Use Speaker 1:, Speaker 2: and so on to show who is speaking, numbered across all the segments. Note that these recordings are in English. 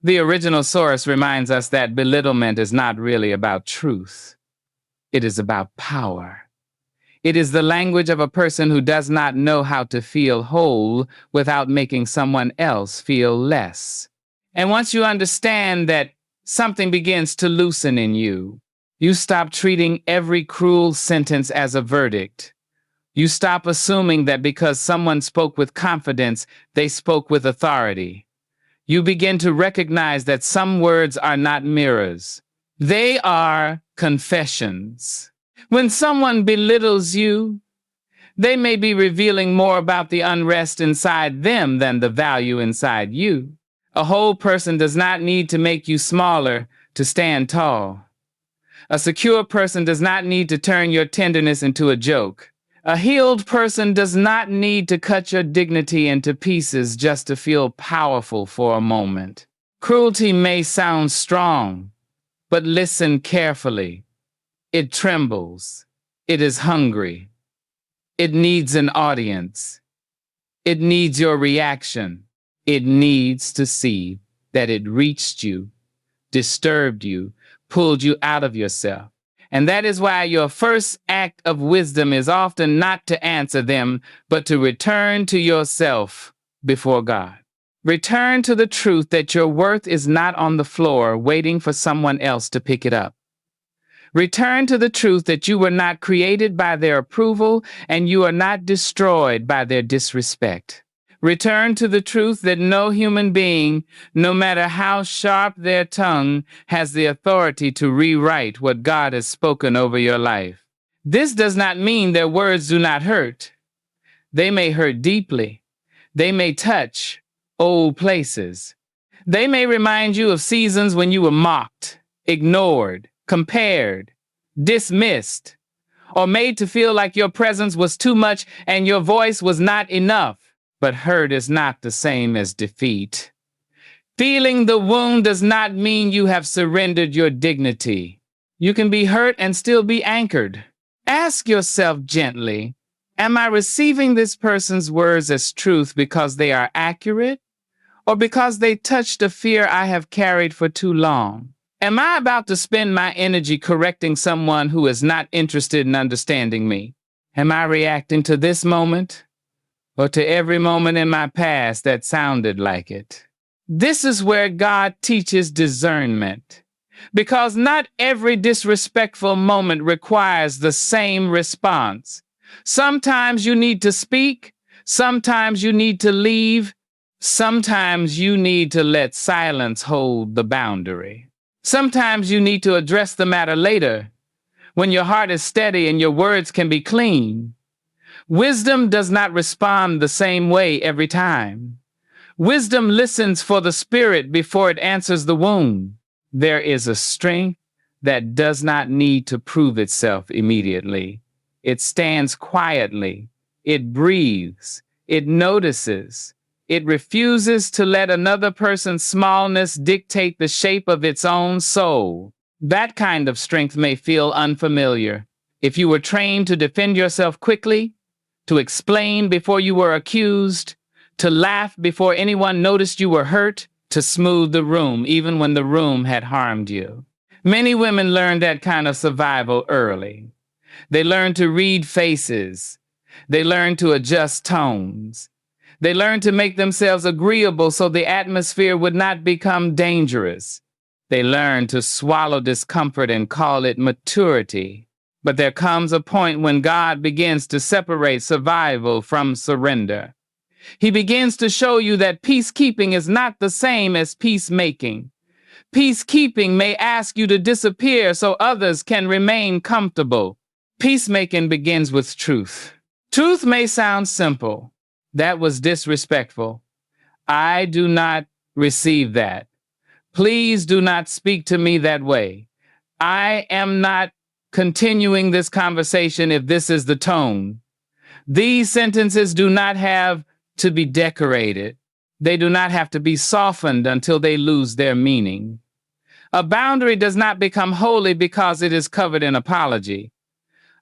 Speaker 1: The original source reminds us that belittlement is not really about truth. It is about power. It is the language of a person who does not know how to feel whole without making someone else feel less. And once you understand that, something begins to loosen in you. You stop treating every cruel sentence as a verdict. You stop assuming that because someone spoke with confidence, they spoke with authority. You begin to recognize that some words are not mirrors. They are confessions. When someone belittles you, they may be revealing more about the unrest inside them than the value inside you. A whole person does not need to make you smaller to stand tall. A secure person does not need to turn your tenderness into a joke. A healed person does not need to cut your dignity into pieces just to feel powerful for a moment. Cruelty may sound strong, but listen carefully. It trembles. It is hungry. It needs an audience. It needs your reaction. It needs to see that it reached you, disturbed you, pulled you out of yourself. And that is why your first act of wisdom is often not to answer them, but to return to yourself before God. Return to the truth that your worth is not on the floor waiting for someone else to pick it up. Return to the truth that you were not created by their approval and you are not destroyed by their disrespect. Return to the truth that no human being, no matter how sharp their tongue, has the authority to rewrite what God has spoken over your life. This does not mean their words do not hurt. They may hurt deeply. They may touch old places. They may remind you of seasons when you were mocked, ignored, compared, dismissed, or made to feel like your presence was too much and your voice was not enough. But hurt is not the same as defeat. Feeling the wound does not mean you have surrendered your dignity. You can be hurt and still be anchored. Ask yourself gently, am I receiving this person's words as truth because they are accurate, or because they touched a fear I have carried for too long? Am I about to spend my energy correcting someone who is not interested in understanding me? Am I reacting to this moment, or to every moment in my past that sounded like it? This is where God teaches discernment, because not every disrespectful moment requires the same response. Sometimes you need to speak, sometimes you need to leave, sometimes you need to let silence hold the boundary. Sometimes you need to address the matter later, when your heart is steady and your words can be clean. Wisdom does not respond the same way every time. Wisdom listens for the spirit before it answers the wound. There is a strength that does not need to prove itself immediately. It stands quietly. It breathes. It notices. It refuses to let another person's smallness dictate the shape of its own soul. That kind of strength may feel unfamiliar. If you were trained to defend yourself quickly, to explain before you were accused, to laugh before anyone noticed you were hurt, to smooth the room even when the room had harmed you. Many women learn that kind of survival early. They learn to read faces. They learn to adjust tones. They learn to make themselves agreeable so the atmosphere would not become dangerous. They learn to swallow discomfort and call it maturity. But there comes a point when God begins to separate survival from surrender. He begins to show you that peacekeeping is not the same as peacemaking. Peacekeeping may ask you to disappear so others can remain comfortable. Peacemaking begins with truth. Truth may sound simple. That was disrespectful. I do not receive that. Please do not speak to me that way. I am not continuing this conversation if this is the tone. These sentences do not have to be decorated. They do not have to be softened until they lose their meaning. A boundary does not become holy because it is covered in apology.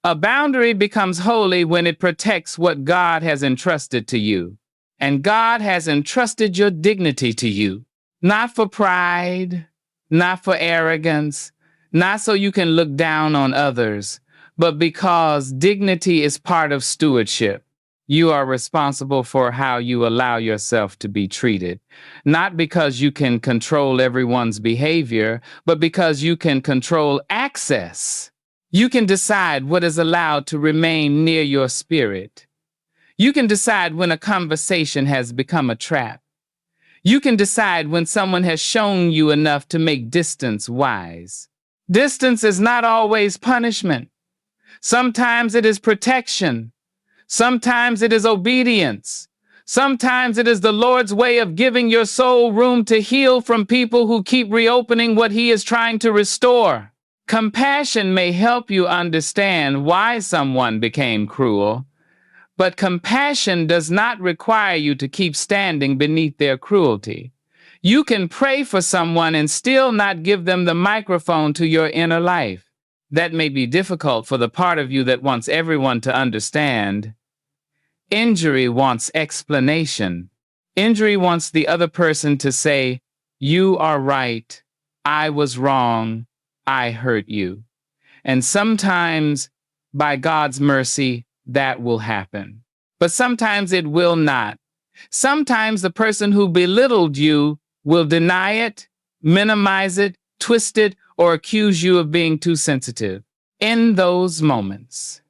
Speaker 1: A boundary becomes holy when it protects what God has entrusted to you. And God has entrusted your dignity to you. Not for pride, not for arrogance, not so you can look down on others, but because dignity is part of stewardship. You are responsible for how you allow yourself to be treated, not because you can control everyone's behavior, but because you can control access. You can decide what is allowed to remain near your spirit. You can decide when a conversation has become a trap. You can decide when someone has shown you enough to make distance wise. Distance is not always punishment. Sometimes it is protection. Sometimes it is obedience. Sometimes it is the Lord's way of giving your soul room to heal from people who keep reopening what He is trying to restore. Compassion may help you understand why someone became cruel, but compassion does not require you to keep standing beneath their cruelty. You can pray for someone and still not give them the microphone to your inner life. That may be difficult for the part of you that wants everyone to understand. Injury wants explanation. Injury wants the other person to say, "You are right. I was wrong. I hurt you." And sometimes, by God's mercy, that will happen. But sometimes it will not. Sometimes the person who belittled you will deny it, minimize it, twist it, or accuse you of being too sensitive. In those moments,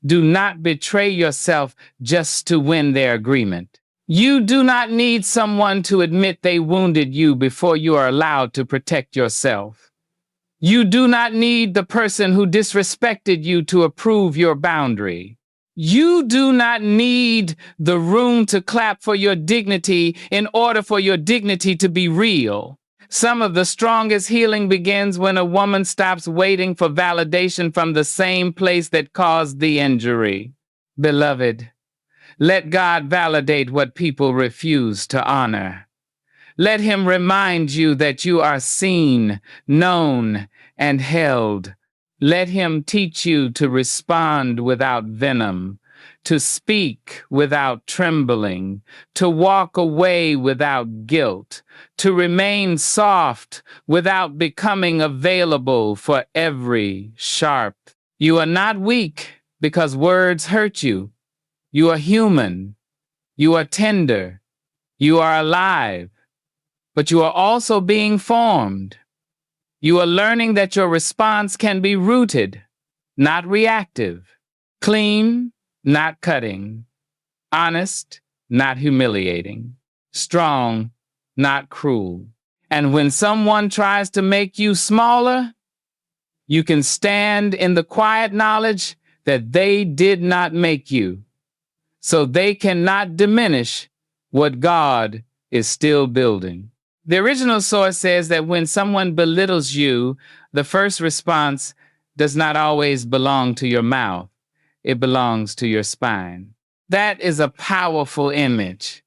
Speaker 1: do not betray yourself just to win their agreement. You do not need someone to admit they wounded you before you are allowed to protect yourself. You do not need the person who disrespected you to approve your boundary. You do not need the room to clap for your dignity in order for your dignity to be real. Some of the strongest healing begins when a woman stops waiting for validation from the same place that caused the injury. Beloved, let God validate what people refuse to honor. Let Him remind you that you are seen, known, and held. Let Him teach you to respond without venom, to speak without trembling, to walk away without guilt, to remain soft without becoming available for every sharp. You are not weak because words hurt you. You are human. You are tender. You are alive. But you are also being formed. You are learning that your response can be rooted, not reactive, clean, not cutting, honest, not humiliating, strong, not cruel. And when someone tries to make you smaller, you can stand in the quiet knowledge that they did not make you, so they cannot diminish what God is still building. The original source says that when someone belittles you, the first response does not always belong to your mouth. It belongs to your spine. That is a powerful image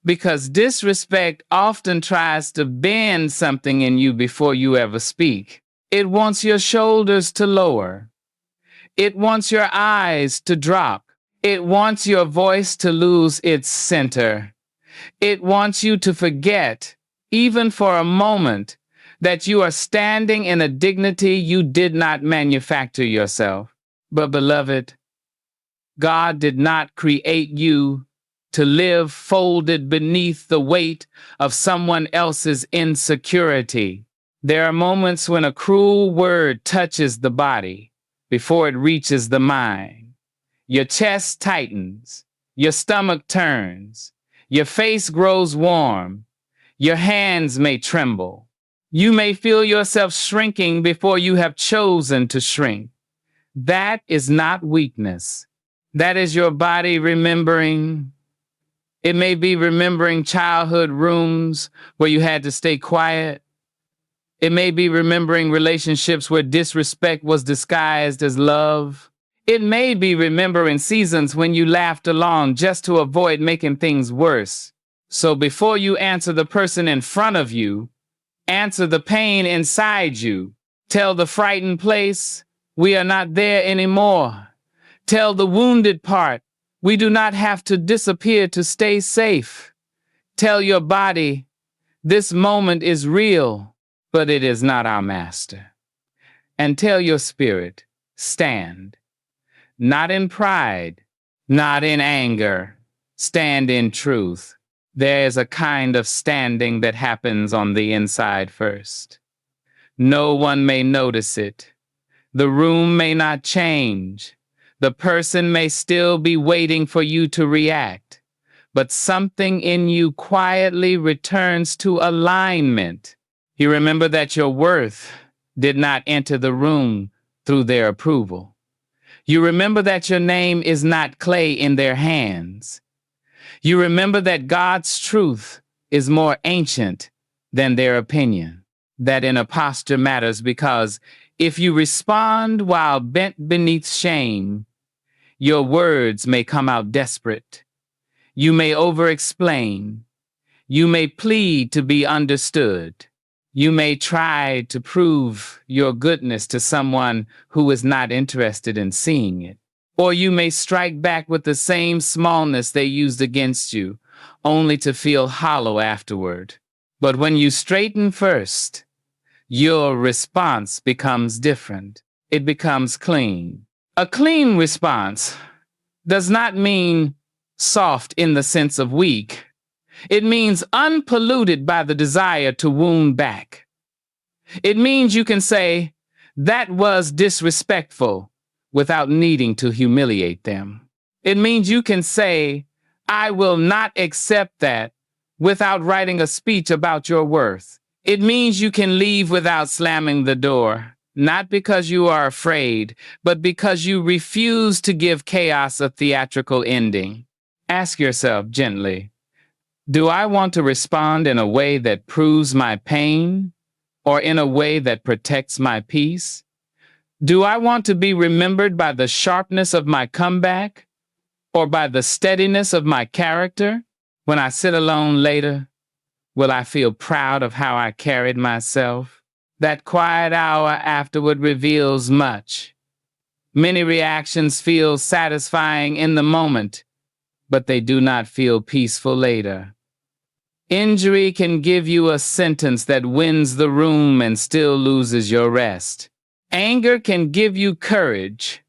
Speaker 1: because disrespect often tries to bend something in you before you ever speak. It wants your shoulders to lower. It wants your eyes to drop. It wants your voice to lose its center. It wants you to forget, even for a moment, that you are standing in a dignity you did not manufacture yourself. But beloved, God did not create you to live folded beneath the weight of someone else's insecurity. There are moments when a cruel word touches the body before it reaches the mind. Your chest tightens, your stomach turns, your face grows warm, your hands may tremble. You may feel yourself shrinking before you have chosen to shrink. That is not weakness. That is your body remembering. It may be remembering childhood rooms where you had to stay quiet. It may be remembering relationships where disrespect was disguised as love. It may be remembering seasons when you laughed along just to avoid making things worse. So before you answer the person in front of you, answer the pain inside you. Tell the frightened place, we are not there anymore. Tell the wounded part, we do not have to disappear to stay safe. Tell your body, This moment is real, but it is not our master. And tell your spirit, stand, not in pride, not in anger, stand in truth. There is a kind of standing that happens on the inside first. No one may notice it. The room may not change. The person may still be waiting for you to react. But something in you quietly returns to alignment. You remember that your worth did not enter the room through their approval. You remember that your name is not clay in their hands. You remember that God's truth is more ancient than their opinion. That inner posture matters because if you respond while bent beneath shame, your words may come out desperate. You may over-explain. You may plead to be understood. You may try to prove your goodness to someone who is not interested in seeing it. Or you may strike back with the same smallness they used against you, only to feel hollow afterward. But when you straighten first, your response becomes different. It becomes clean. A clean response does not mean soft in the sense of weak. It means unpolluted by the desire to wound back. It means you can say, that was disrespectful, without needing to humiliate them. It means you can say, I will not accept that, without writing a speech about your worth. It means you can leave without slamming the door, not because you are afraid, but because you refuse to give chaos a theatrical ending. Ask yourself gently, do I want to respond in a way that proves my pain, or in a way that protects my peace? Do I want to be remembered by the sharpness of my comeback, or by the steadiness of my character? When I sit alone later, will I feel proud of how I carried myself? That quiet hour afterward reveals much. Many reactions feel satisfying in the moment, but they do not feel peaceful later. Injury can give you a sentence that wins the room and still loses your rest. Anger can give you courage,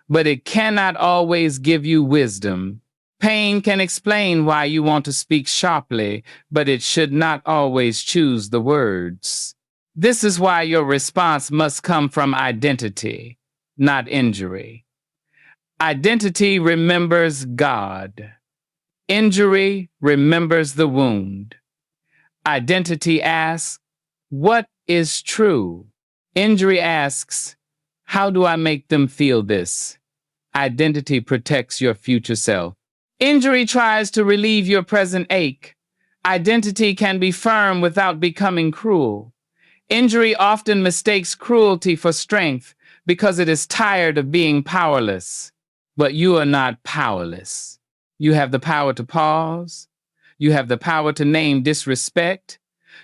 Speaker 1: but it cannot always give you wisdom. Pain can explain why you want to speak sharply, but it should not always choose the words. This is why your response must come from identity, not injury. Identity remembers God. Injury remembers the wound. Identity asks, what is true? Injury asks, how do I make them feel this? Identity protects your future self. Injury tries to relieve your present ache. Identity can be firm without becoming cruel. Injury often mistakes cruelty for strength because it is tired of being powerless. But you are not powerless. You have the power to pause. You have the power to name disrespect.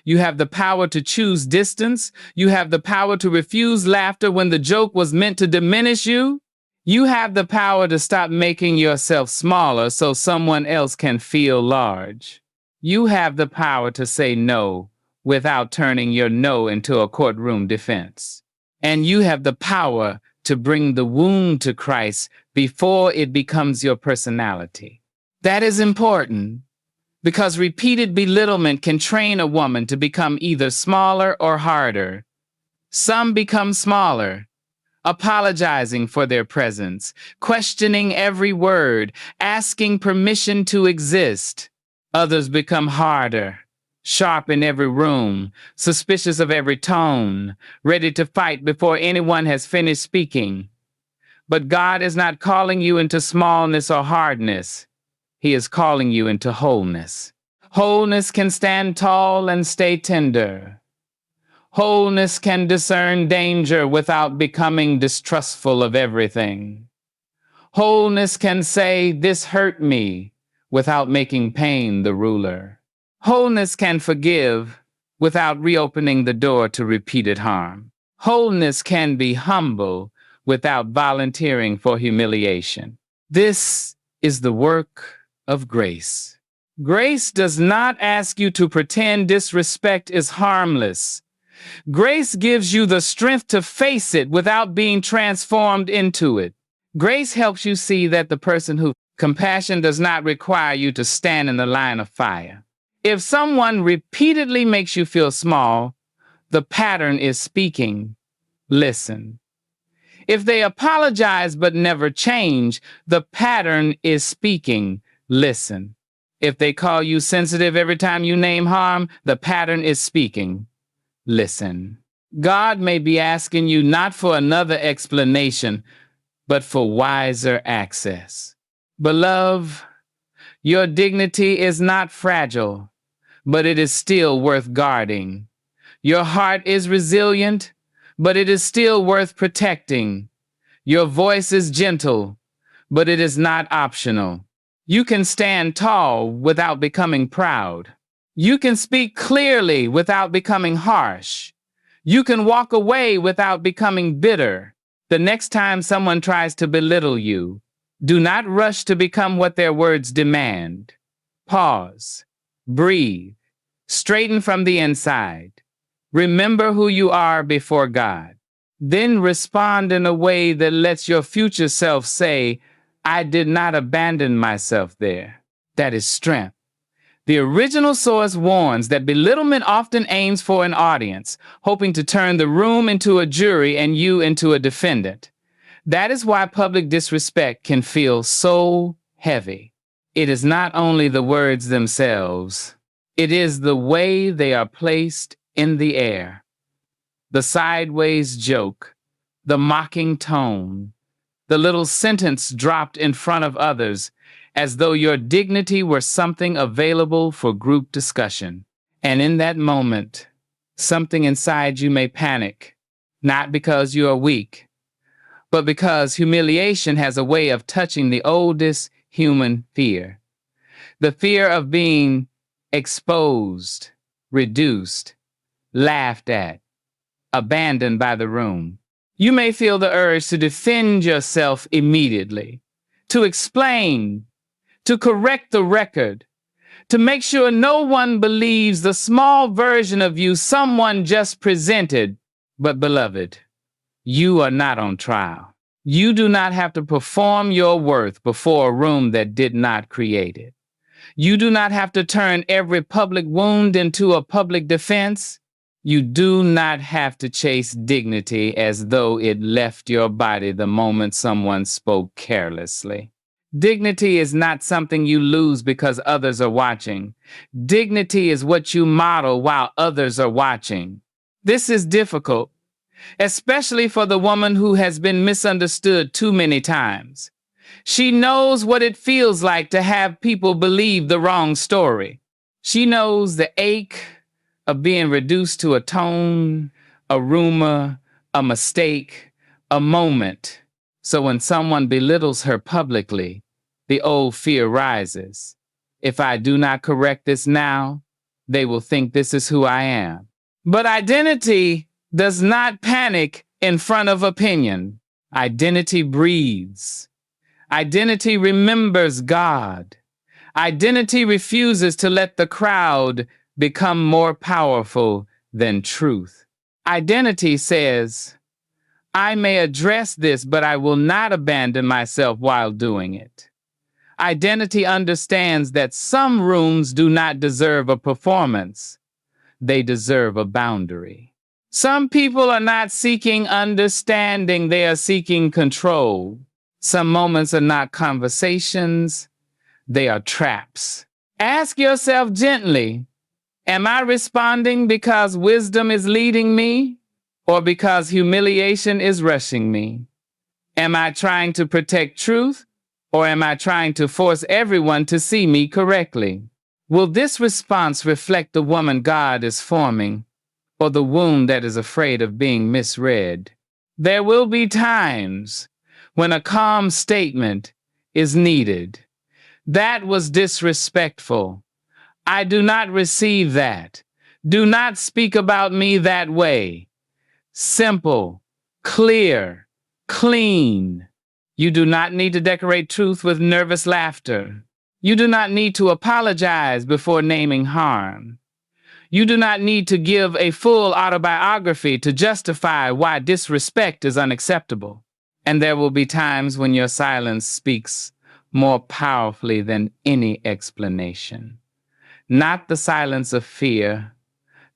Speaker 1: You have the power to choose distance. You have the power to refuse laughter when the joke was meant to diminish you. You have the power to stop making yourself smaller so someone else can feel large. You have the power to say no without turning your no into a courtroom defense. And you have the power to bring the wound to Christ before it becomes your personality. That is important because repeated belittlement can train a woman to become either smaller or harder. Some become smaller, apologizing for their presence, questioning every word, asking permission to exist. Others become harder, sharp in every room, suspicious of every tone, ready to fight before anyone has finished speaking. But God is not calling you into smallness or hardness. He is calling you into wholeness. Wholeness can stand tall and stay tender. Wholeness can discern danger without becoming distrustful of everything. Wholeness can say, "This hurt me," without making pain the ruler. Wholeness can forgive without reopening the door to repeated harm. Wholeness can be humble without volunteering for humiliation. This is the work of grace. Grace does not ask you to pretend disrespect is harmless. Grace gives you the strength to face it without being transformed into it. Grace helps you see that the person who compassion does not require you to stand in the line of fire. If someone repeatedly makes you feel small, the pattern is speaking. Listen. If they apologize but never change, the pattern is speaking. Listen. If they call you sensitive every time you name harm, the pattern is speaking. Listen. God may be asking you not for another explanation, but for wiser access. Beloved, your dignity is not fragile, but it is still worth guarding. Your heart is resilient, but it is still worth protecting. Your voice is gentle, but it is not optional. You can stand tall without becoming proud. You can speak clearly without becoming harsh. You can walk away without becoming bitter. The next time someone tries to belittle you, do not rush to become what their words demand. Pause. Breathe. Straighten from the inside. Remember who you are before God. Then respond in a way that lets your future self say, I did not abandon myself there. That is strength. The original source warns that belittlement often aims for an audience, hoping to turn the room into a jury and you into a defendant. That is why public disrespect can feel so heavy. It is not only the words themselves, it is the way they are placed in the air. The sideways joke, the mocking tone, the little sentence dropped in front of others, as though your dignity were something available for group discussion. And in that moment, something inside you may panic, not because you are weak, but because humiliation has a way of touching the oldest human fear. The fear of being exposed, reduced, laughed at, abandoned by the room. You may feel the urge to defend yourself immediately, to explain, to correct the record, to make sure no one believes the small version of you someone just presented. But beloved, you are not on trial. You do not have to perform your worth before a room that did not create it. You do not have to turn every public wound into a public defense. You do not have to chase dignity as though it left your body the moment someone spoke carelessly. Dignity is not something you lose because others are watching. Dignity is what you model while others are watching. This is difficult, especially for the woman who has been misunderstood too many times. She knows what it feels like to have people believe the wrong story. She knows the ache of being reduced to a tone, a rumor, a mistake, a moment. So when someone belittles her publicly, the old fear rises. If I do not correct this now, they will think this is who I am. But identity does not panic in front of opinion. Identity breathes. Identity remembers God. Identity refuses to let the crowd become more powerful than truth. Identity says, I may address this, but I will not abandon myself while doing it. Identity understands that some rooms do not deserve a performance. They deserve a boundary. Some people are not seeking understanding, they are seeking control. Some moments are not conversations, they are traps. Ask yourself gently, am I responding because wisdom is leading me or because humiliation is rushing me? Am I trying to protect truth or am I trying to force everyone to see me correctly? Will this response reflect the woman God is forming or the wound that is afraid of being misread? There will be times when a calm statement is needed. That was disrespectful. I do not receive that. Do not speak about me that way. Simple, clear, clean. You do not need to decorate truth with nervous laughter. You do not need to apologize before naming harm. You do not need to give a full autobiography to justify why disrespect is unacceptable. And there will be times when your silence speaks more powerfully than any explanation. Not the silence of fear,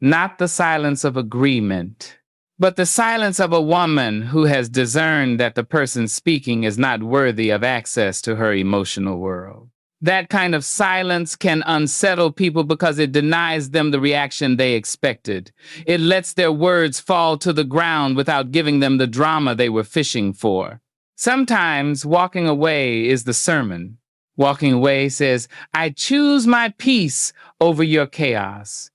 Speaker 1: not the silence of agreement, but the silence of a woman who has discerned that the person speaking is not worthy of access to her emotional world. That kind of silence can unsettle people because it denies them the reaction they expected. It lets their words fall to the ground without giving them the drama they were fishing for. Sometimes walking away is the sermon. Walking away says, I choose my peace over your chaos.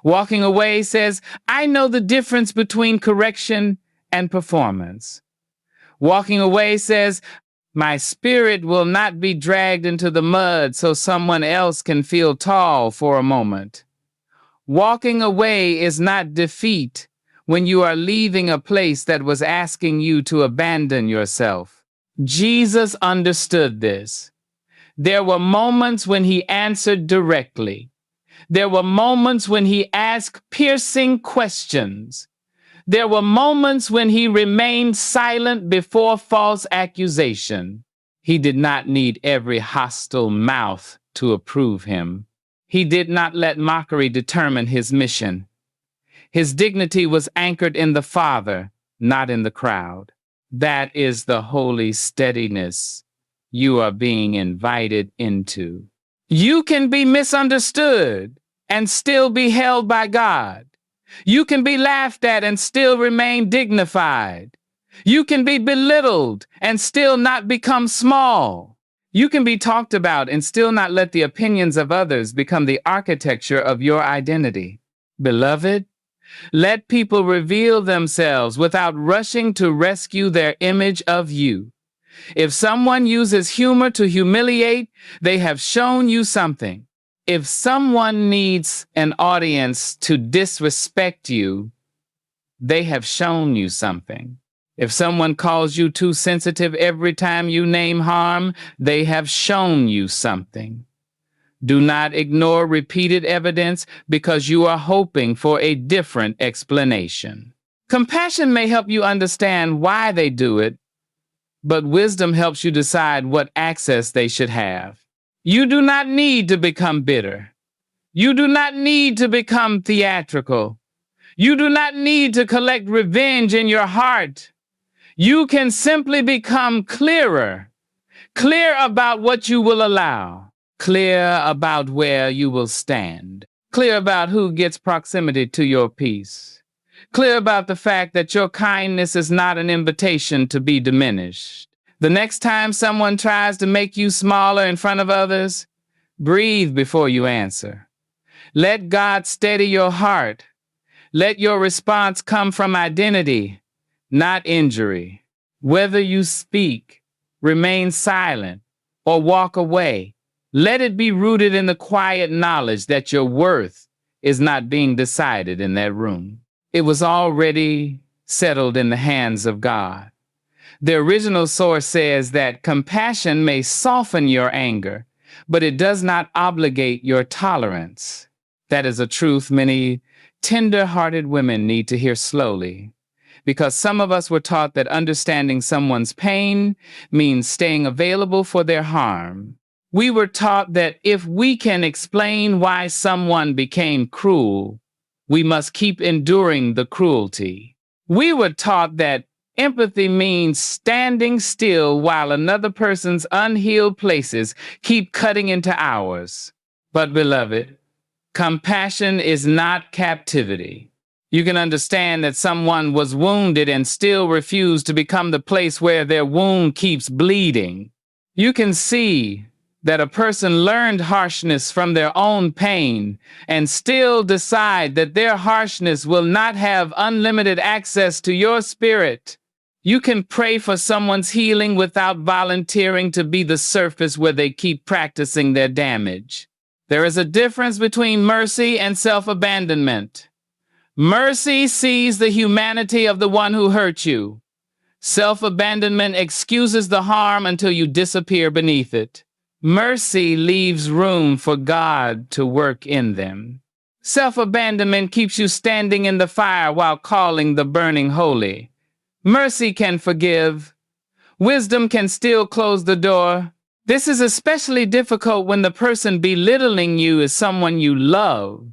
Speaker 1: Walking away says, I know the difference between correction and performance. Walking away says, my spirit will not be dragged into the mud so someone else can feel tall for a moment. Walking away is not defeat when you are leaving a place that was asking you to abandon yourself. Jesus understood this. There were moments when he answered directly. There were moments when he asked piercing questions. There were moments when he remained silent before false accusation. He did not need every hostile mouth to approve him. He did not let mockery determine his mission. His dignity was anchored in the Father, not in the crowd. That is the holy steadiness you are being invited into. You can be misunderstood and still be held by God. You can be laughed at and still remain dignified. You can be belittled and still not become small. You can be talked about and still not let the opinions of others become the architecture of your identity. Beloved, let people reveal themselves without rushing to rescue their image of you. If someone uses humor to humiliate, they have shown you something. If someone needs an audience to disrespect you, they have shown you something. If someone calls you too sensitive every time you name harm, they have shown you something. Do not ignore repeated evidence because you are hoping for a different explanation. Compassion may help you understand why they do it, but wisdom helps you decide what access they should have. You do not need to become bitter. You do not need to become theatrical. You do not need to collect revenge in your heart. You can simply become clearer, clear about what you will allow, clear about where you will stand, clear about who gets proximity to your peace, clear about the fact that your kindness is not an invitation to be diminished. The next time someone tries to make you smaller in front of others, breathe before you answer. Let God steady your heart. Let your response come from identity, not injury. Whether you speak, remain silent, or walk away, let it be rooted in the quiet knowledge that your worth is not being decided in that room. It was already settled in the hands of God. The original source says that compassion may soften your anger, but it does not obligate your tolerance. That is a truth many tender-hearted women need to hear slowly, because some of us were taught that understanding someone's pain means staying available for their harm. We were taught that if we can explain why someone became cruel, we must keep enduring the cruelty. We were taught that empathy means standing still while another person's unhealed places keep cutting into ours. But beloved, compassion is not captivity. You can understand that someone was wounded and still refused to become the place where their wound keeps bleeding. You can see that a person learned harshness from their own pain and still decide that their harshness will not have unlimited access to your spirit. You can pray for someone's healing without volunteering to be the surface where they keep practicing their damage. There is a difference between mercy and self-abandonment. Mercy sees the humanity of the one who hurt you. Self-abandonment excuses the harm until you disappear beneath it. Mercy leaves room for God to work in them. Self-abandonment keeps you standing in the fire while calling the burning holy. Mercy can forgive. Wisdom can still close the door. This is especially difficult when the person belittling you is someone you love,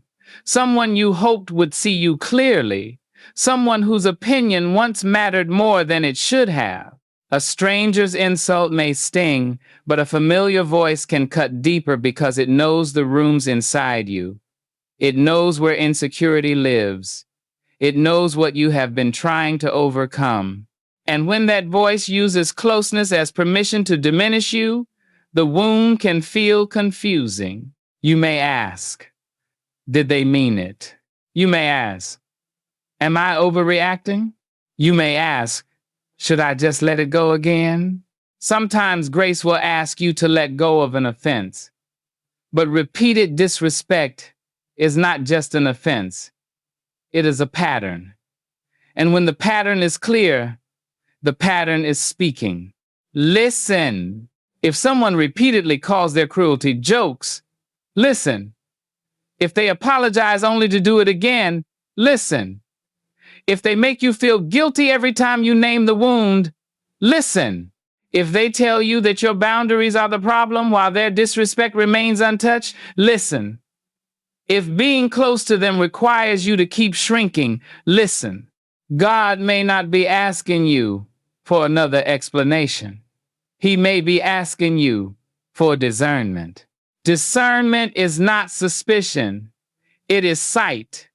Speaker 1: someone you hoped would see you clearly, someone whose opinion once mattered more than it should have. A stranger's insult may sting, but a familiar voice can cut deeper because it knows the rooms inside you. It knows where insecurity lives. It knows what you have been trying to overcome. And when that voice uses closeness as permission to diminish you, the wound can feel confusing. You may ask, did they mean it? You may ask, am I overreacting? You may ask, should I just let it go again? Sometimes grace will ask you to let go of an offense. But repeated disrespect is not just an offense. It is a pattern. And when the pattern is clear, the pattern is speaking. Listen. If someone repeatedly calls their cruelty jokes, listen. If they apologize only to do it again, listen. If they make you feel guilty every time you name the wound, listen. If they tell you that your boundaries are the problem while their disrespect remains untouched, listen. If being close to them requires you to keep shrinking, listen. God may not be asking you for another explanation. He may be asking you for discernment. Discernment is not suspicion. It is sight.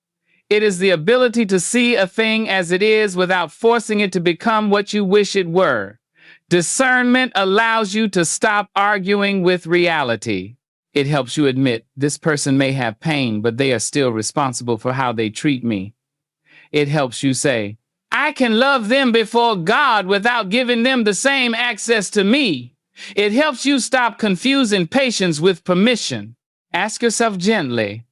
Speaker 1: It is the ability to see a thing as it is without forcing it to become what you wish it were. Discernment allows you to stop arguing with reality. It helps you admit this person may have pain, but they are still responsible for how they treat me. It helps you say, I can love them before God without giving them the same access to me. It helps you stop confusing patience with permission. Ask yourself gently,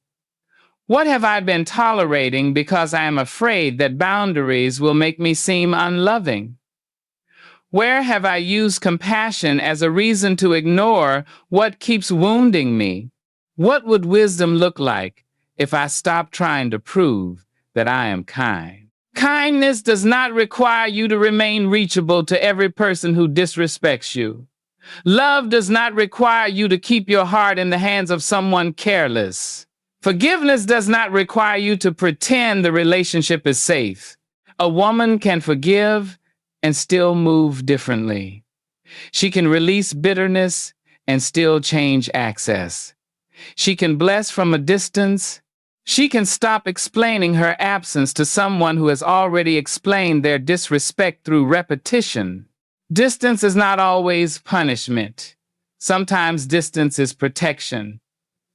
Speaker 1: what have I been tolerating because I am afraid that boundaries will make me seem unloving? Where have I used compassion as a reason to ignore what keeps wounding me? What would wisdom look like if I stopped trying to prove that I am kind? Kindness does not require you to remain reachable to every person who disrespects you. Love does not require you to keep your heart in the hands of someone careless. Forgiveness does not require you to pretend the relationship is safe. A woman can forgive and still move differently. She can release bitterness and still change access. She can bless from a distance. She can stop explaining her absence to someone who has already explained their disrespect through repetition. Distance is not always punishment. Sometimes distance is protection.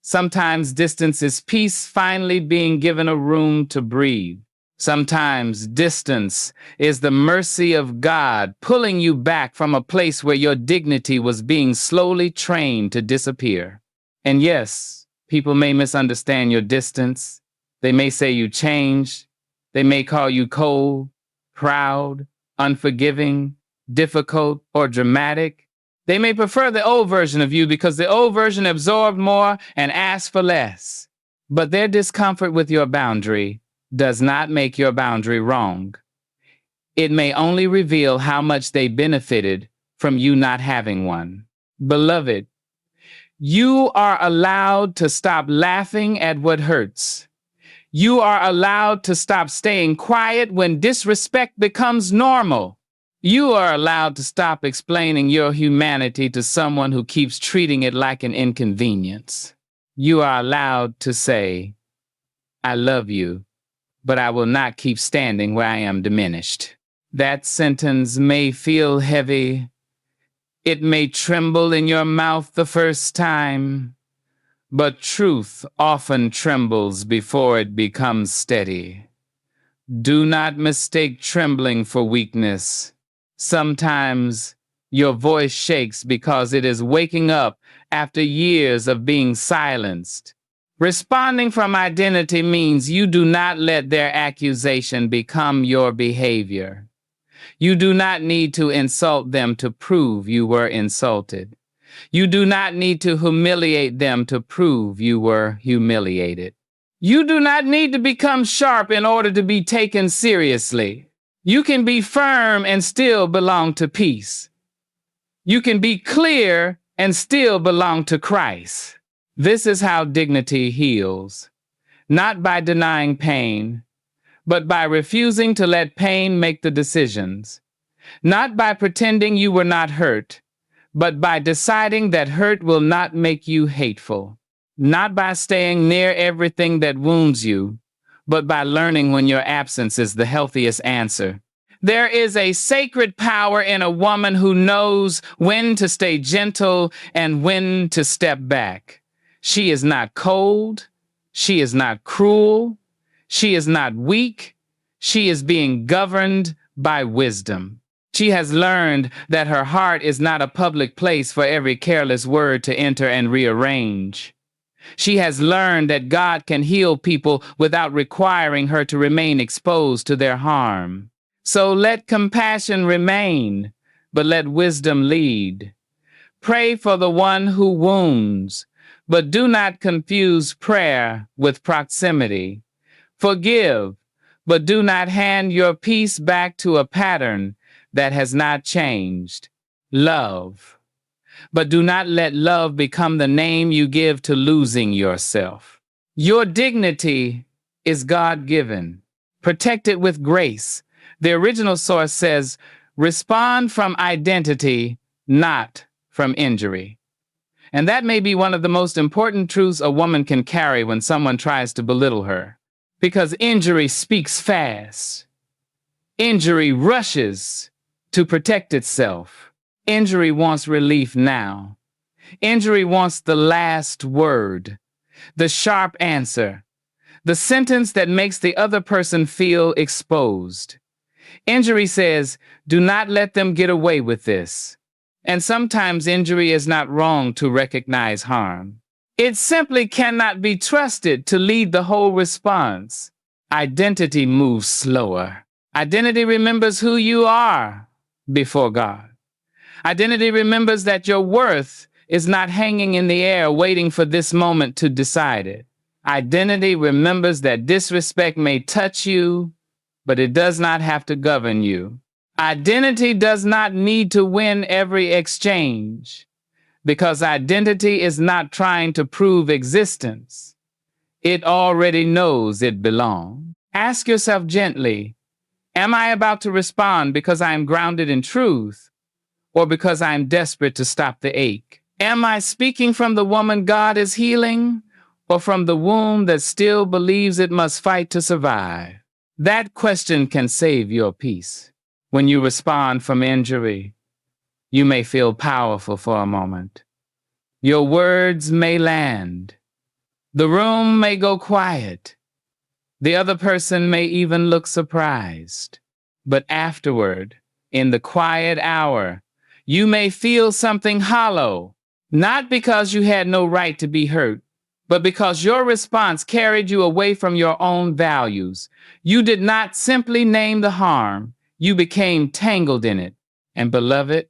Speaker 1: Sometimes distance is peace finally being given a room to breathe. Sometimes distance is the mercy of God pulling you back from a place where your dignity was being slowly trained to disappear. And yes, people may misunderstand your distance. They may say you changed. They may call you cold, proud, unforgiving, difficult, or dramatic. They may prefer the old version of you because the old version absorbed more and asked for less. But their discomfort with your boundary does not make your boundary wrong. It may only reveal how much they benefited from you not having one. Beloved, you are allowed to stop laughing at what hurts. You are allowed to stop staying quiet when disrespect becomes normal. You are allowed to stop explaining your humanity to someone who keeps treating it like an inconvenience. You are allowed to say, I love you, but I will not keep standing where I am diminished. That sentence may feel heavy. It may tremble in your mouth the first time, but truth often trembles before it becomes steady. Do not mistake trembling for weakness. Sometimes your voice shakes because it is waking up after years of being silenced. Responding from identity means you do not let their accusation become your behavior. You do not need to insult them to prove you were insulted. You do not need to humiliate them to prove you were humiliated. You do not need to become sharp in order to be taken seriously. You can be firm and still belong to peace. You can be clear and still belong to Christ. This is how dignity heals, not by denying pain, but by refusing to let pain make the decisions, not by pretending you were not hurt, but by deciding that hurt will not make you hateful, not by staying near everything that wounds you, but by learning when your absence is the healthiest answer. There is a sacred power in a woman who knows when to stay gentle and when to step back. She is not cold. She is not cruel. She is not weak. She is being governed by wisdom. She has learned that her heart is not a public place for every careless word to enter and rearrange. She has learned that God can heal people without requiring her to remain exposed to their harm. So let compassion remain, but let wisdom lead. Pray for the one who wounds, but do not confuse prayer with proximity. Forgive, but do not hand your peace back to a pattern that has not changed. Love, but do not let love become the name you give to losing yourself. Your dignity is God-given. Protect it with grace. The original source says, respond from identity, not from injury. And that may be one of the most important truths a woman can carry when someone tries to belittle her. Because injury speaks fast. Injury rushes to protect itself. Injury wants relief now. Injury wants the last word, the sharp answer, the sentence that makes the other person feel exposed. Injury says, do not let them get away with this. And sometimes injury is not wrong to recognize harm. It simply cannot be trusted to lead the whole response. Identity moves slower. Identity remembers who you are before God. Identity remembers that your worth is not hanging in the air waiting for this moment to decide it. Identity remembers that disrespect may touch you, but it does not have to govern you. Identity does not need to win every exchange, because identity is not trying to prove existence. It already knows it belongs. Ask yourself gently, am I about to respond because I am grounded in truth, or because I am desperate to stop the ache? Am I speaking from the woman God is healing, or from the womb that still believes it must fight to survive? That question can save your peace. When you respond from injury, you may feel powerful for a moment. Your words may land. The room may go quiet. The other person may even look surprised. But afterward, in the quiet hour, you may feel something hollow, not because you had no right to be hurt, but because your response carried you away from your own values. You did not simply name the harm, you became tangled in it. And beloved,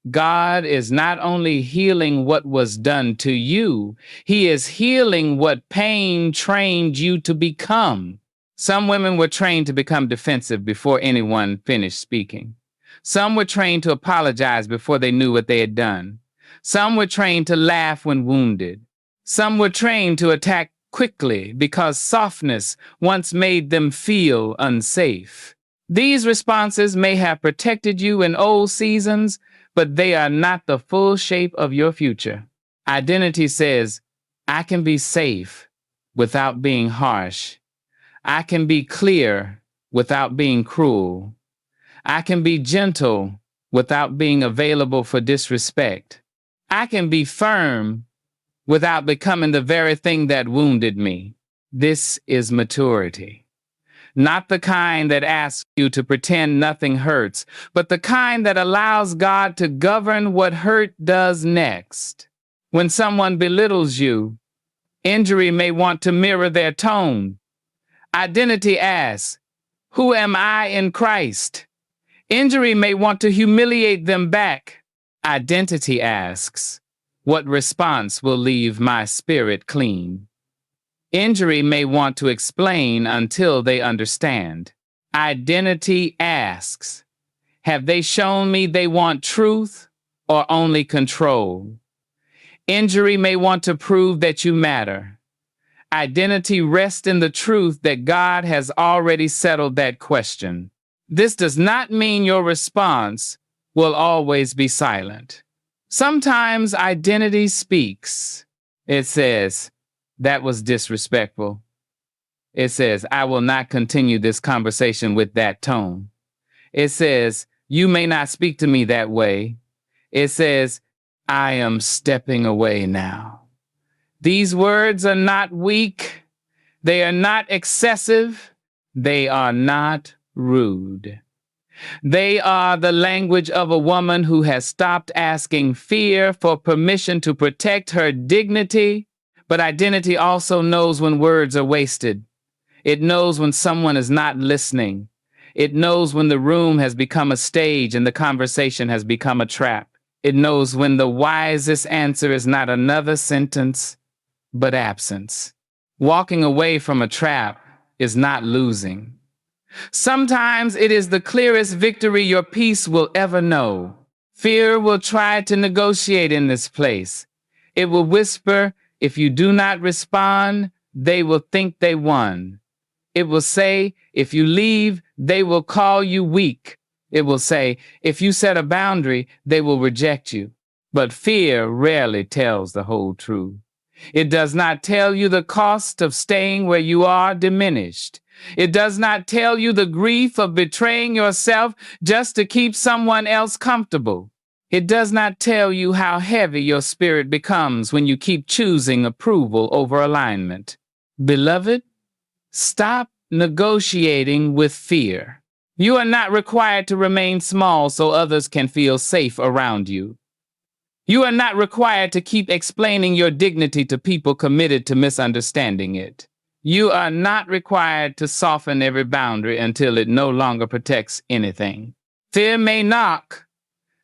Speaker 1: God is not only healing what was done to you, He is healing what pain trained you to become. Some women were trained to become defensive before anyone finished speaking. Some were trained to apologize before they knew what they had done. Some were trained to laugh when wounded. Some were trained to attack quickly because softness once made them feel unsafe. These responses may have protected you in old seasons, but they are not the full shape of your future. Identity says, I can be safe without being harsh. I can be clear without being cruel. I can be gentle without being available for disrespect. I can be firm without becoming the very thing that wounded me. This is maturity. Not the kind that asks you to pretend nothing hurts, but the kind that allows God to govern what hurt does next. When someone belittles you, injury may want to mirror their tone. Identity asks, who am I in Christ? Injury may want to humiliate them back. Identity asks, what response will leave my spirit clean? Injury may want to explain until they understand. Identity asks, have they shown me they want truth or only control? Injury may want to prove that you matter. Identity rests in the truth that God has already settled that question. This does not mean your response will always be silent. Sometimes identity speaks. It says, that was disrespectful. It says, I will not continue this conversation with that tone. It says, you may not speak to me that way. It says, I am stepping away now. These words are not weak. They are not excessive. They are not rude. They are the language of a woman who has stopped asking fear for permission to protect her dignity. But identity also knows when words are wasted. It knows when someone is not listening. It knows when the room has become a stage and the conversation has become a trap. It knows when the wisest answer is not another sentence, but absence. Walking away from a trap is not losing. Sometimes it is the clearest victory your peace will ever know. Fear will try to negotiate in this place. It will whisper, if you do not respond, they will think they won. It will say, if you leave, they will call you weak. It will say, if you set a boundary, they will reject you. But fear rarely tells the whole truth. It does not tell you the cost of staying where you are diminished. It does not tell you the grief of betraying yourself just to keep someone else comfortable. It does not tell you how heavy your spirit becomes when you keep choosing approval over alignment. Beloved, stop negotiating with fear. You are not required to remain small so others can feel safe around you. You are not required to keep explaining your dignity to people committed to misunderstanding it. You are not required to soften every boundary until it no longer protects anything. Fear may knock,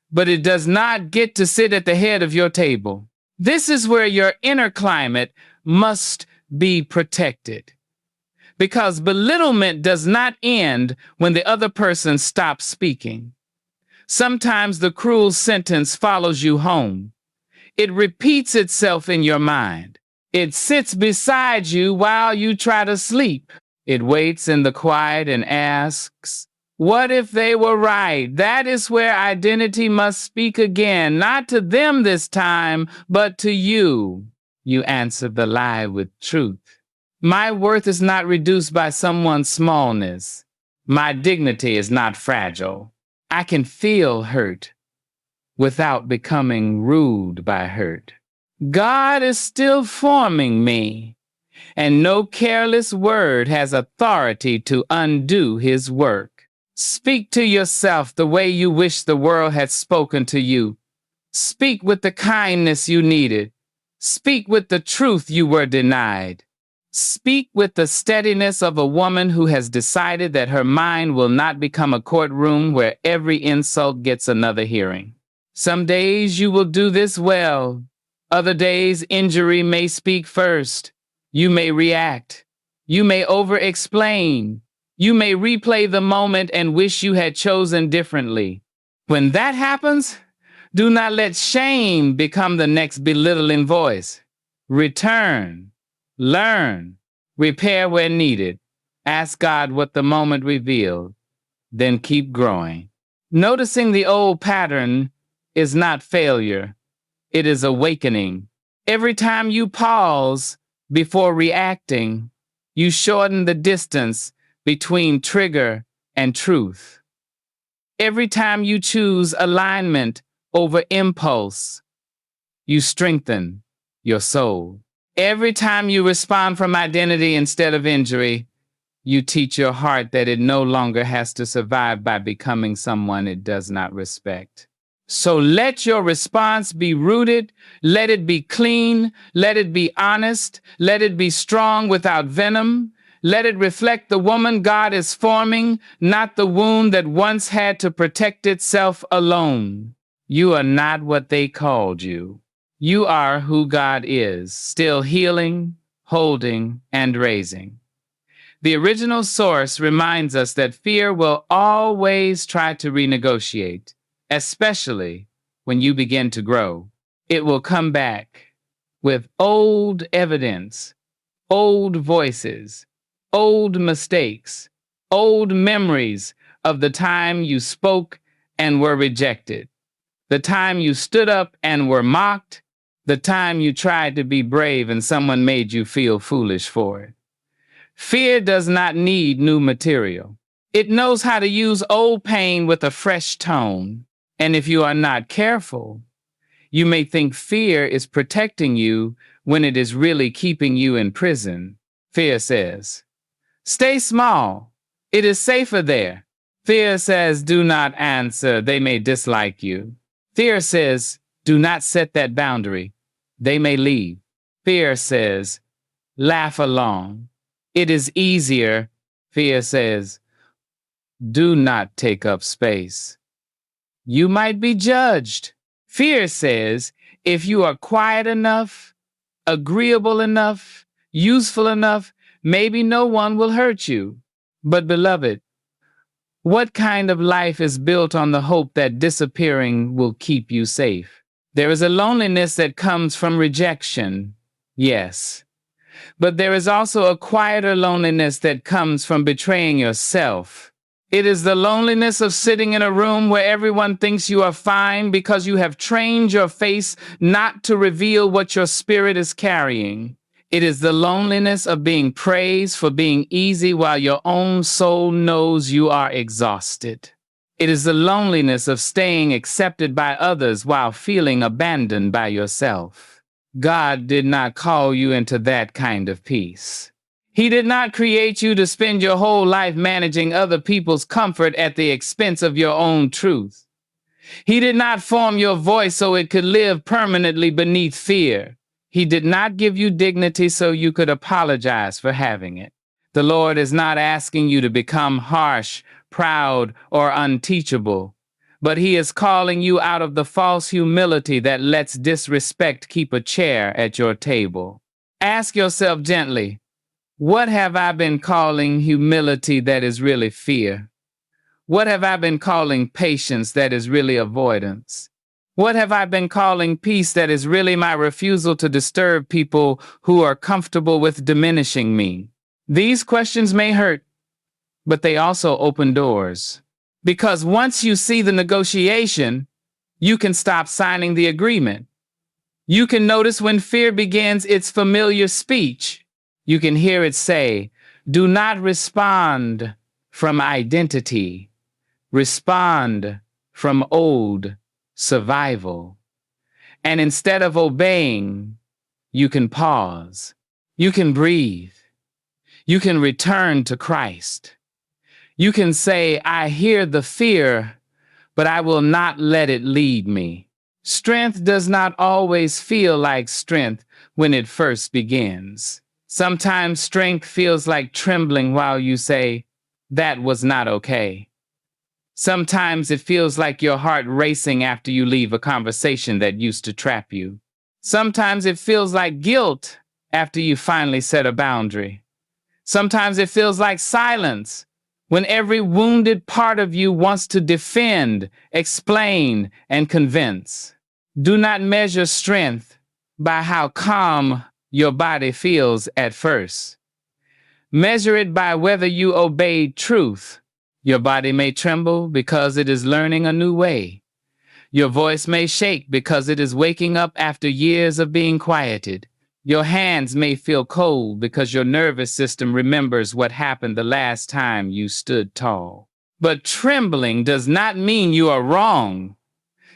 Speaker 1: but it does not get to sit at the head of your table. This is where your inner climate must be protected. Because belittlement does not end when the other person stops speaking. Sometimes the cruel sentence follows you home. It repeats itself in your mind. It sits beside you while you try to sleep. It waits in the quiet and asks, what if they were right? That is where identity must speak again, not to them this time, but to you. You answer the lie with truth. My worth is not reduced by someone's smallness. My dignity is not fragile. I can feel hurt without becoming ruled by hurt. God is still forming me, and no careless word has authority to undo his work. Speak to yourself the way you wish the world had spoken to you. Speak with the kindness you needed. Speak with the truth you were denied. Speak with the steadiness of a woman who has decided that her mind will not become a courtroom where every insult gets another hearing. Some days you will do this well. Other days injury may speak first. You may react. You may over-explain. You may replay the moment and wish you had chosen differently. When that happens, do not let shame become the next belittling voice. Return. Learn, repair where needed, ask God what the moment revealed, then keep growing. Noticing the old pattern is not failure, it is awakening. Every time you pause before reacting, you shorten the distance between trigger and truth. Every time you choose alignment over impulse, you strengthen your soul. Every time you respond from identity instead of injury, you teach your heart that it no longer has to survive by becoming someone it does not respect. So let your response be rooted, let it be clean, let it be honest, let it be strong without venom. Let it reflect the woman God is forming, not the wound that once had to protect itself alone. You are not what they called you. You are who God is, still healing, holding, and raising. The original source reminds us that fear will always try to renegotiate, especially when you begin to grow. It will come back with old evidence, old voices, old mistakes, old memories of the time you spoke and were rejected, the time you stood up and were mocked, the time you tried to be brave and someone made you feel foolish for it. Fear does not need new material. It knows how to use old pain with a fresh tone. And if you are not careful, you may think fear is protecting you when it is really keeping you in prison. Fear says, stay small. It is safer there. Fear says, do not answer. They may dislike you. Fear says, do not set that boundary. They may leave. Fear says, laugh along. It is easier. Fear says, do not take up space. You might be judged. Fear says, if you are quiet enough, agreeable enough, useful enough, maybe no one will hurt you. But beloved, what kind of life is built on the hope that disappearing will keep you safe? There is a loneliness that comes from rejection, yes. But there is also a quieter loneliness that comes from betraying yourself. It is the loneliness of sitting in a room where everyone thinks you are fine because you have trained your face not to reveal what your spirit is carrying. It is the loneliness of being praised for being easy while your own soul knows you are exhausted. It is the loneliness of staying accepted by others while feeling abandoned by yourself. God did not call you into that kind of peace. He did not create you to spend your whole life managing other people's comfort at the expense of your own truth. He did not form your voice so it could live permanently beneath fear. He did not give you dignity so you could apologize for having it. The Lord is not asking you to become harsh, proud, or unteachable, but He is calling you out of the false humility that lets disrespect keep a chair at your table. Ask yourself gently, what have I been calling humility that is really fear? What have I been calling patience that is really avoidance? What have I been calling peace that is really my refusal to disturb people who are comfortable with diminishing me? These questions may hurt, but they also open doors. Because once you see the negotiation, you can stop signing the agreement. You can notice when fear begins its familiar speech. You can hear it say, do not respond from identity. Respond from old survival. And instead of obeying, you can pause. You can breathe. You can return to Christ. You can say, I hear the fear, but I will not let it lead me. Strength does not always feel like strength when it first begins. Sometimes strength feels like trembling while you say, that was not okay. Sometimes it feels like your heart racing after you leave a conversation that used to trap you. Sometimes it feels like guilt after you finally set a boundary. Sometimes it feels like silence when every wounded part of you wants to defend, explain, and convince. Do not measure strength by how calm your body feels at first. Measure it by whether you obeyed truth. Your body may tremble because it is learning a new way. Your voice may shake because it is waking up after years of being quieted. Your hands may feel cold because your nervous system remembers what happened the last time you stood tall. But trembling does not mean you are wrong.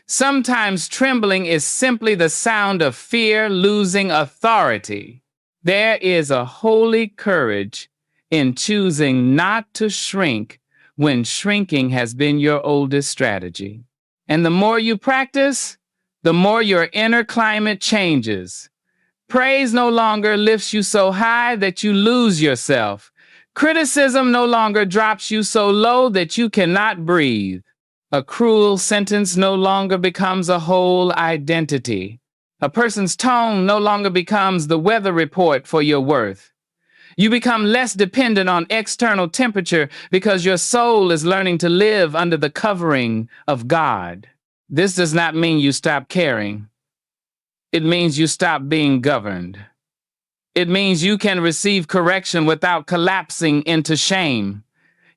Speaker 1: Sometimes trembling is simply the sound of fear losing authority. There is a holy courage in choosing not to shrink when shrinking has been your oldest strategy. And the more you practice, the more your inner climate changes. Praise no longer lifts you so high that you lose yourself. Criticism no longer drops you so low that you cannot breathe. A cruel sentence no longer becomes a whole identity. A person's tone no longer becomes the weather report for your worth. You become less dependent on external temperature because your soul is learning to live under the covering of God. This does not mean you stop caring. It means you stop being governed. It means you can receive correction without collapsing into shame.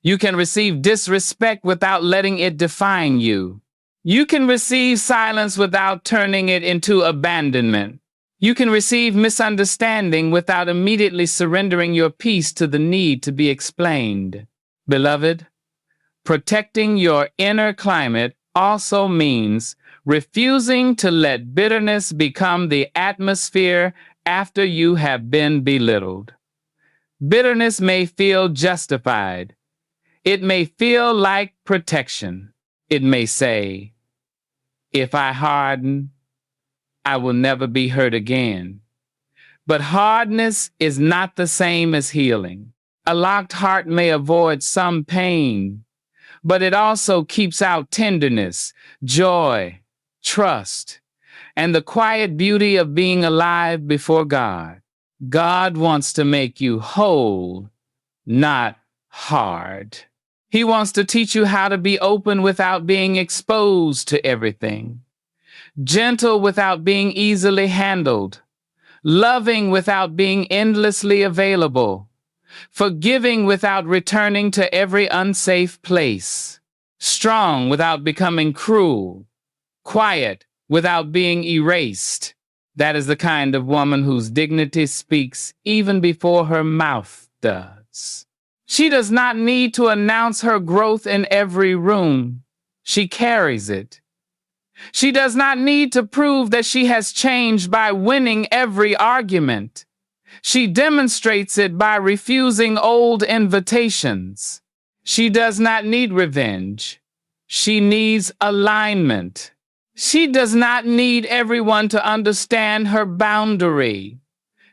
Speaker 1: You can receive disrespect without letting it define you. You can receive silence without turning it into abandonment. You can receive misunderstanding without immediately surrendering your peace to the need to be explained. Beloved, protecting your inner climate also means refusing to let bitterness become the atmosphere after you have been belittled. Bitterness may feel justified. It may feel like protection. It may say, if I harden, I will never be hurt again. But hardness is not the same as healing. A locked heart may avoid some pain, but it also keeps out tenderness, joy, trust, and the quiet beauty of being alive before God. God wants to make you whole, not hard. He wants to teach you how to be open without being exposed to everything, gentle without being easily handled, loving without being endlessly available, forgiving without returning to every unsafe place, strong without becoming cruel, quiet without being erased. That is the kind of woman whose dignity speaks even before her mouth does. She does not need to announce her growth in every room. She carries it. She does not need to prove that she has changed by winning every argument. She demonstrates it by refusing old invitations. She does not need revenge. She needs alignment. She does not need everyone to understand her boundary.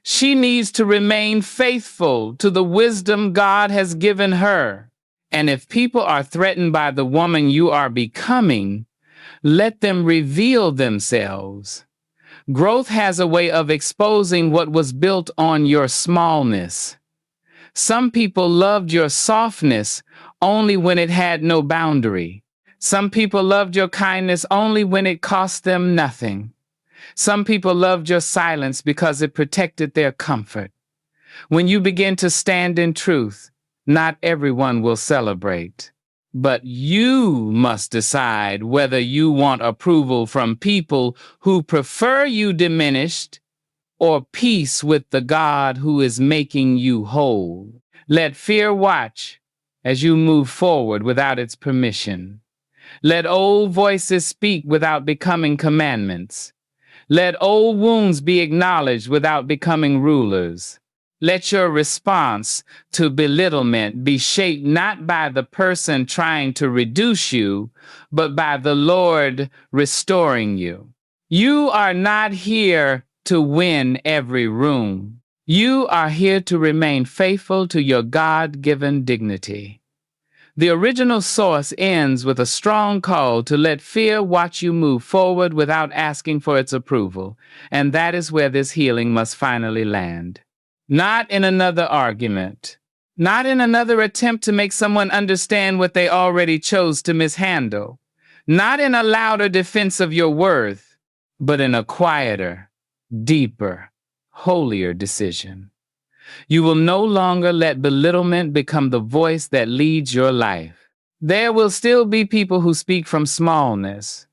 Speaker 1: She needs to remain faithful to the wisdom God has given her. And if people are threatened by the woman you are becoming, let them reveal themselves. Growth has a way of exposing what was built on your smallness. Some people loved your softness only when it had no boundary. Some people loved your kindness only when it cost them nothing. Some people loved your silence because it protected their comfort. When you begin to stand in truth, not everyone will celebrate. But you must decide whether you want approval from people who prefer you diminished or peace with the God who is making you whole. Let fear watch as you move forward without its permission. Let old voices speak without becoming commandments. Let old wounds be acknowledged without becoming rulers. Let your response to belittlement be shaped not by the person trying to reduce you, but by the Lord restoring you. You are not here to win every room. You are here to remain faithful to your God-given dignity. The original source ends with a strong call to let fear watch you move forward without asking for its approval, and that is where this healing must finally land. Not in another argument, not in another attempt to make someone understand what they already chose to mishandle, not in a louder defense of your worth, but in a quieter, deeper, holier decision. You will no longer let belittlement become the voice that leads your life. There will still be people who speak from smallness.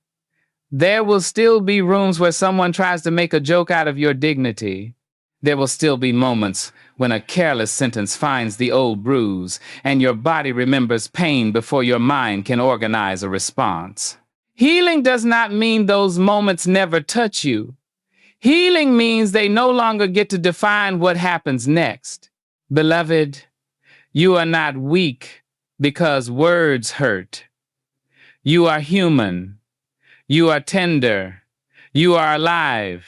Speaker 1: There will still be rooms where someone tries to make a joke out of your dignity. There will still be moments when a careless sentence finds the old bruise and your body remembers pain before your mind can organize a response. Healing does not mean those moments never touch you. Healing means they no longer get to define what happens next. Beloved, you are not weak because words hurt. You are human. You are tender. You are alive.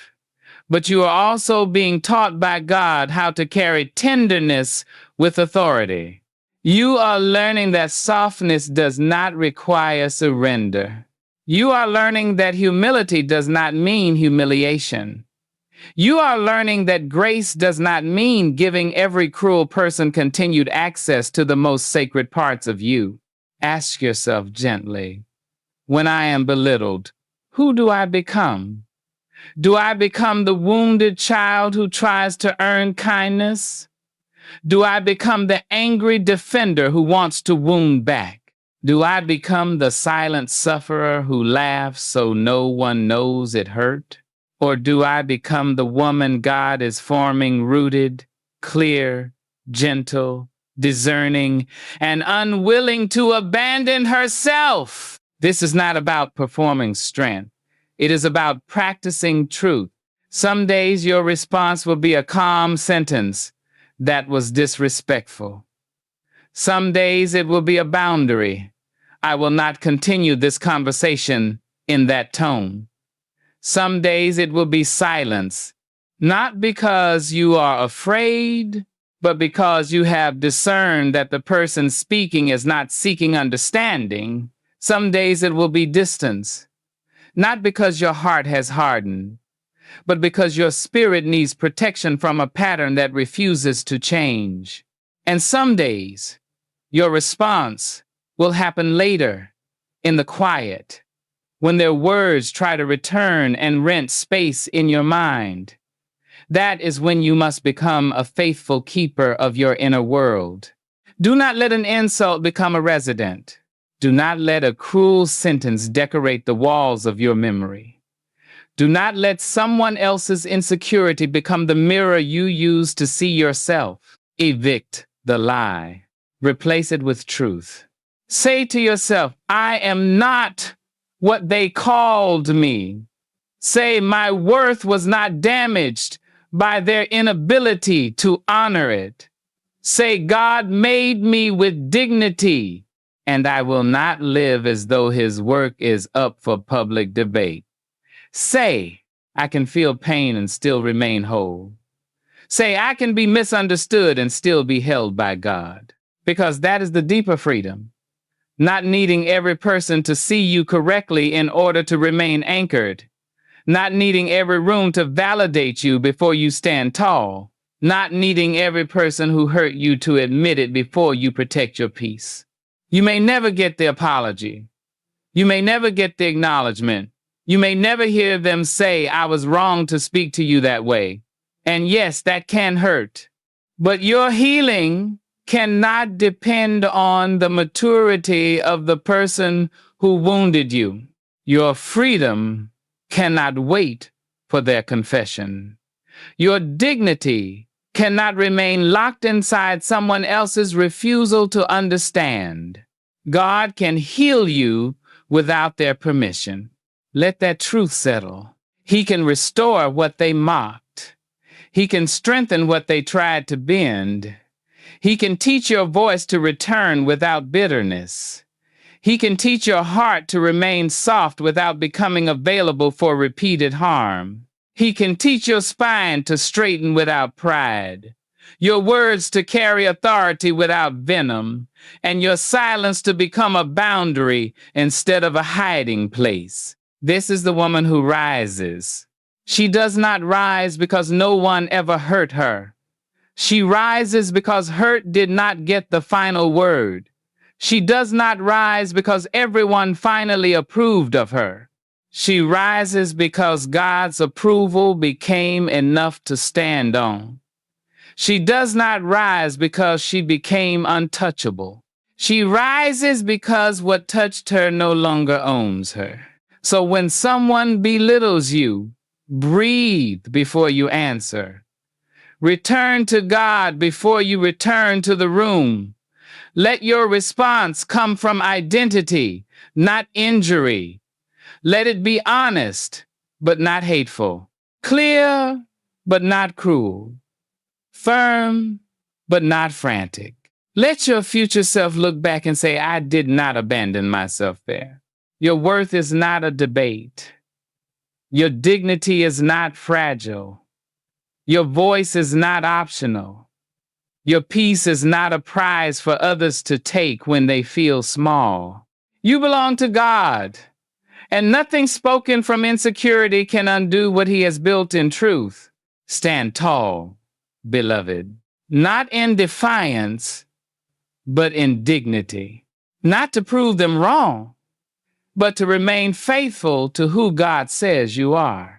Speaker 1: But you are also being taught by God how to carry tenderness with authority. You are learning that softness does not require surrender. You are learning that humility does not mean humiliation. You are learning that grace does not mean giving every cruel person continued access to the most sacred parts of you. Ask yourself gently, when I am belittled, who do I become? Do I become the wounded child who tries to earn kindness? Do I become the angry defender who wants to wound back? Do I become the silent sufferer who laughs so no one knows it hurt? Or do I become the woman God is forming, rooted, clear, gentle, discerning, and unwilling to abandon herself? This is not about performing strength. It is about practicing truth. Some days your response will be a calm sentence, "That was disrespectful." Some days it will be a boundary. "I will not continue this conversation in that tone." Some days it will be silence, not because you are afraid, but because you have discerned that the person speaking is not seeking understanding. Some days it will be distance, not because your heart has hardened, but because your spirit needs protection from a pattern that refuses to change. And some days, your response will happen later, in the quiet, when their words try to return and rent space in your mind. That is when you must become a faithful keeper of your inner world. Do not let an insult become a resident. Do not let a cruel sentence decorate the walls of your memory. Do not let someone else's insecurity become the mirror you use to see yourself. Evict the lie. Replace it with truth. Say to yourself, "I am not what they called me." Say, "My worth was not damaged by their inability to honor it." Say, "God made me with dignity, and I will not live as though his work is up for public debate." Say, "I can feel pain and still remain whole." Say, "I can be misunderstood and still be held by God." Because that is the deeper freedom. Not needing every person to see you correctly in order to remain anchored. Not needing every room to validate you before you stand tall. Not needing every person who hurt you to admit it before you protect your peace. You may never get the apology. You may never get the acknowledgement. You may never hear them say, "I was wrong to speak to you that way." And yes, that can hurt. But your healing cannot depend on the maturity of the person who wounded you. Your freedom cannot wait for their confession. Your dignity cannot remain locked inside someone else's refusal to understand. God can heal you without their permission. Let that truth settle. He can restore what they mocked. He can strengthen what they tried to bend. He can teach your voice to return without bitterness. He can teach your heart to remain soft without becoming available for repeated harm. He can teach your spine to straighten without pride, your words to carry authority without venom, and your silence to become a boundary instead of a hiding place. This is the woman who rises. She does not rise because no one ever hurt her. She rises because hurt did not get the final word. She does not rise because everyone finally approved of her. She rises because God's approval became enough to stand on. She does not rise because she became untouchable. She rises because what touched her no longer owns her. So when someone belittles you, breathe before you answer. Return to God before you return to the room. Let your response come from identity, not injury. Let it be honest, but not hateful. Clear, but not cruel. Firm, but not frantic. Let your future self look back and say, "I did not abandon myself there." Your worth is not a debate. Your dignity is not fragile. Your voice is not optional. Your peace is not a prize for others to take when they feel small. You belong to God, and nothing spoken from insecurity can undo what He has built in truth. Stand tall, beloved, not in defiance, but in dignity. Not to prove them wrong, but to remain faithful to who God says you are.